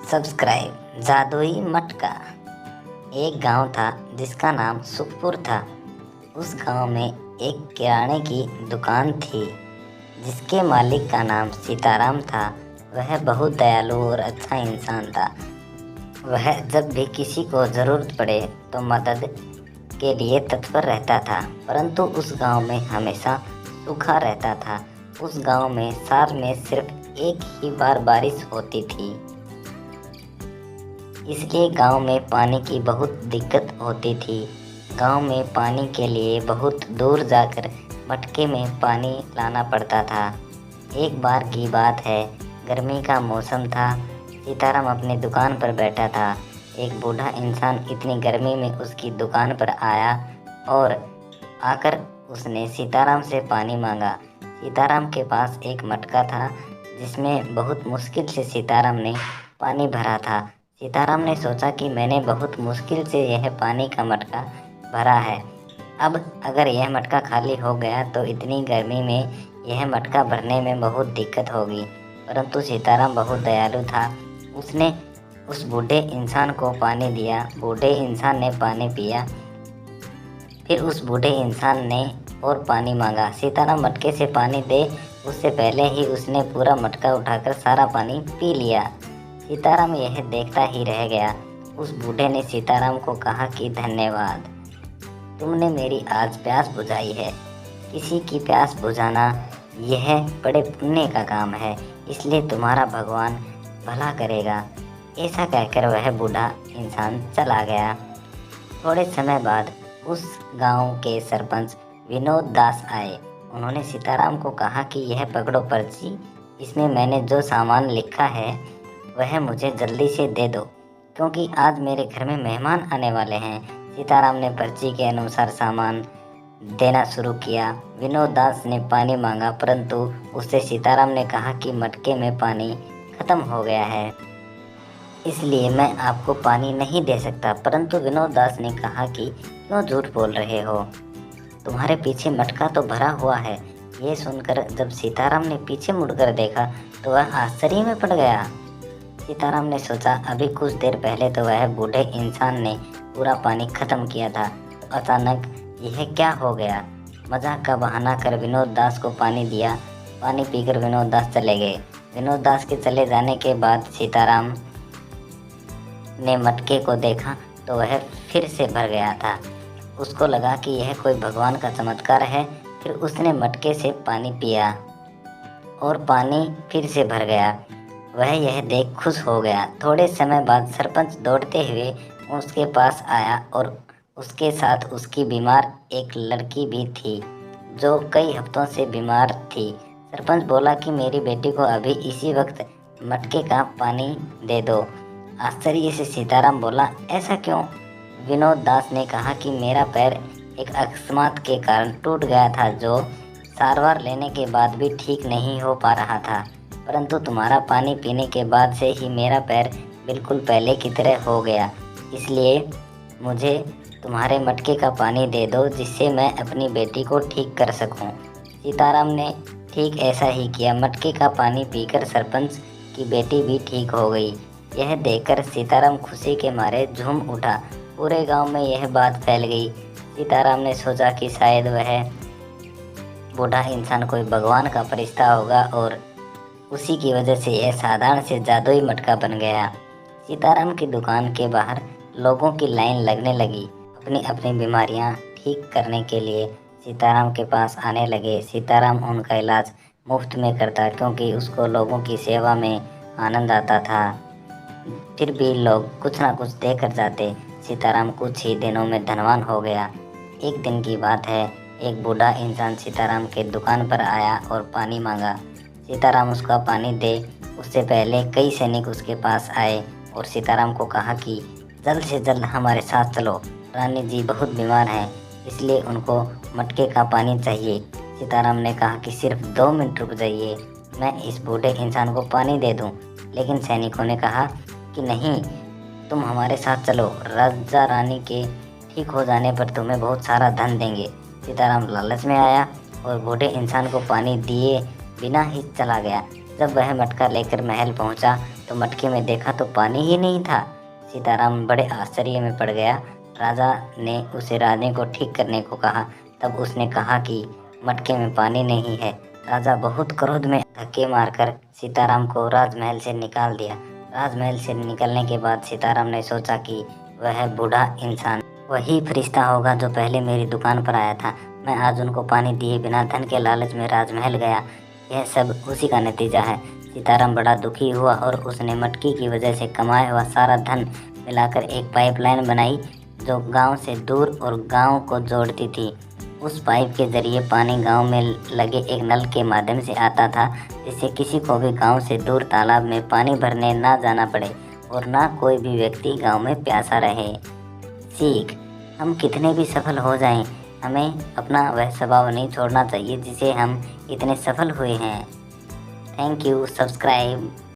Subscribe. जादुई मटका। एक गांव था जिसका नाम सुखपुर था। उस गांव में एक किराने की दुकान थी जिसके मालिक का नाम सीताराम था। वह बहुत दयालु और अच्छा इंसान था। वह जब भी किसी को ज़रूरत पड़े तो मदद के लिए तत्पर रहता था। परंतु उस गांव में हमेशा सूखा रहता था। उस गांव में साल में सिर्फ एक ही बार बारिश होती थी, इसलिए गांव में पानी की बहुत दिक्कत होती थी। गांव में पानी के लिए बहुत दूर जाकर मटके में पानी लाना पड़ता था। एक बार की बात है, गर्मी का मौसम था। सीताराम अपनी दुकान पर बैठा था। एक बूढ़ा इंसान इतनी गर्मी में उसकी दुकान पर आया और आकर उसने सीताराम से पानी मांगा। सीताराम के पास एक मटका था जिसमें बहुत मुश्किल से सीताराम ने पानी भरा था। सीताराम ने सोचा कि मैंने बहुत मुश्किल से यह पानी का मटका भरा है। अब अगर यह मटका खाली हो गया तो इतनी गर्मी में यह मटका भरने में बहुत दिक्कत होगी। परंतु सीताराम बहुत दयालु था। उसने उस बूढ़े इंसान को पानी दिया। बूढ़े इंसान ने पानी पिया। फिर उस बूढ़े इंसान ने और पानी मांगा। सीताराम मटके से पानी दे उससे पहले ही उसने पूरा मटका उठाकर सारा पानी पी लिया। सीताराम यह देखता ही रह गया। उस बूढ़े ने सीताराम को कहा कि धन्यवाद, तुमने मेरी आज प्यास बुझाई है। किसी की प्यास बुझाना यह बड़े पुण्य का काम है, इसलिए तुम्हारा भगवान भला करेगा। ऐसा कहकर वह बूढ़ा इंसान चला गया। थोड़े समय बाद उस गांव के सरपंच विनोद दास आए। उन्होंने सीताराम को कहा कि यह पकड़ो पर्ची, इसमें मैंने जो सामान लिखा है वह मुझे जल्दी से दे दो, क्योंकि आज मेरे घर में मेहमान आने वाले हैं। सीताराम ने पर्ची के अनुसार सामान देना शुरू किया। विनोद दास ने पानी मांगा, परंतु उससे सीताराम ने कहा कि मटके में पानी खत्म हो गया है, इसलिए मैं आपको पानी नहीं दे सकता। परंतु विनोद दास ने कहा कि क्यों झूठ बोल रहे हो, तुम्हारे पीछे मटका तो भरा हुआ है। ये सुनकर जब सीताराम ने पीछे मुड़कर देखा तो वह आश्चर्य में पड़ गया। सीताराम ने सोचा अभी कुछ देर पहले तो वह बूढ़े इंसान ने पूरा पानी खत्म किया था, तो अचानक यह क्या हो गया। मजाक का बहाना कर विनोद दास को पानी दिया। पानी पीकर विनोद दास चले गए। विनोद दास के चले जाने के बाद सीताराम ने मटके को देखा तो वह फिर से भर गया था। उसको लगा कि यह कोई भगवान का चमत्कार है। फिर उसने मटके से पानी पिया और पानी फिर से भर गया। वह यह देख खुश हो गया। थोड़े समय बाद सरपंच दौड़ते हुए उसके पास आया और उसके साथ उसकी बीमार एक लड़की भी थी जो कई हफ्तों से बीमार थी। सरपंच बोला कि मेरी बेटी को अभी इसी वक्त मटके का पानी दे दो। आश्चर्य से सीताराम बोला, ऐसा क्यों? विनोद दास ने कहा कि मेरा पैर एक अकस्मात के कारण टूट गया था, जो सारवार लेने के बाद भी ठीक नहीं हो पा रहा था। परंतु तुम्हारा पानी पीने के बाद से ही मेरा पैर बिल्कुल पहले की तरह हो गया, इसलिए मुझे तुम्हारे मटके का पानी दे दो, जिससे मैं अपनी बेटी को ठीक कर सकूं। सीताराम ने ठीक ऐसा ही किया। मटके का पानी पीकर सरपंच की बेटी भी ठीक हो गई। यह देखकर सीताराम खुशी के मारे झूम उठा। पूरे गांव में यह बात फैल गई। सीताराम ने सोचा कि शायद वह बूढ़ा इंसान कोई भगवान का फरिश्ता होगा और उसी की वजह से यह साधारण से जादुई मटका बन गया। सीताराम की दुकान के बाहर लोगों की लाइन लगने लगी। अपनी अपनी बीमारियां ठीक करने के लिए सीताराम के पास आने लगे। सीताराम उनका इलाज मुफ्त में करता, क्योंकि उसको लोगों की सेवा में आनंद आता था। फिर भी लोग कुछ ना कुछ देकर जाते। सीताराम कुछ ही दिनों में धनवान हो गया। एक दिन की बात है, एक बूढ़ा इंसान सीताराम के दुकान पर आया और पानी मांगा। सीताराम उसका पानी दे उससे पहले कई सैनिक उसके पास आए और सीताराम को कहा कि जल्द से जल्द हमारे साथ चलो, रानी जी बहुत बीमार हैं, इसलिए उनको मटके का पानी चाहिए। सीताराम ने कहा कि सिर्फ 2 मिनट रुक जाइए, मैं इस बूढ़े इंसान को पानी दे दूं। लेकिन सैनिकों ने कहा कि नहीं, तुम हमारे साथ चलो, राजा रानी के ठीक हो जाने पर तुम्हें बहुत सारा धन देंगे। सीताराम लालच में आया और बूढ़े इंसान को पानी दिए बिना ही चला गया। जब वह मटका लेकर महल पहुंचा तो मटके में देखा तो पानी ही नहीं था। सीताराम बड़े आश्चर्य में पड़ गया। राजा ने उसे रानी को ठीक करने को कहा। तब उसने कहा कि मटके में पानी नहीं है। राजा बहुत क्रोध में धक्के मारकर सीताराम को राजमहल से निकाल दिया। राजमहल से निकलने के बाद सीताराम ने सोचा कि वह बूढ़ा इंसान वही फरिश्ता होगा जो पहले मेरी दुकान पर आया था। मैं आज उनको पानी दिए बिना धन के लालच में राजमहल गया। यह सब उसी का नतीजा है। सीताराम बड़ा दुखी हुआ और उसने मटकी की वजह से कमाया हुआ सारा धन मिलाकर एक पाइपलाइन बनाई जो गांव से दूर और गांव को जोड़ती थी। उस पाइप के जरिए पानी गांव में लगे एक नल के माध्यम से आता था, जिससे किसी को भी गांव से दूर तालाब में पानी भरने ना जाना पड़े और ना कोई भी व्यक्ति गांव में प्यासा रहे। सीख: हम कितने भी सफल हो जाएं, हमें अपना वह स्वभाव नहीं छोड़ना चाहिए जिसे हम इतने सफल हुए हैं। Thank you. सब्सक्राइब।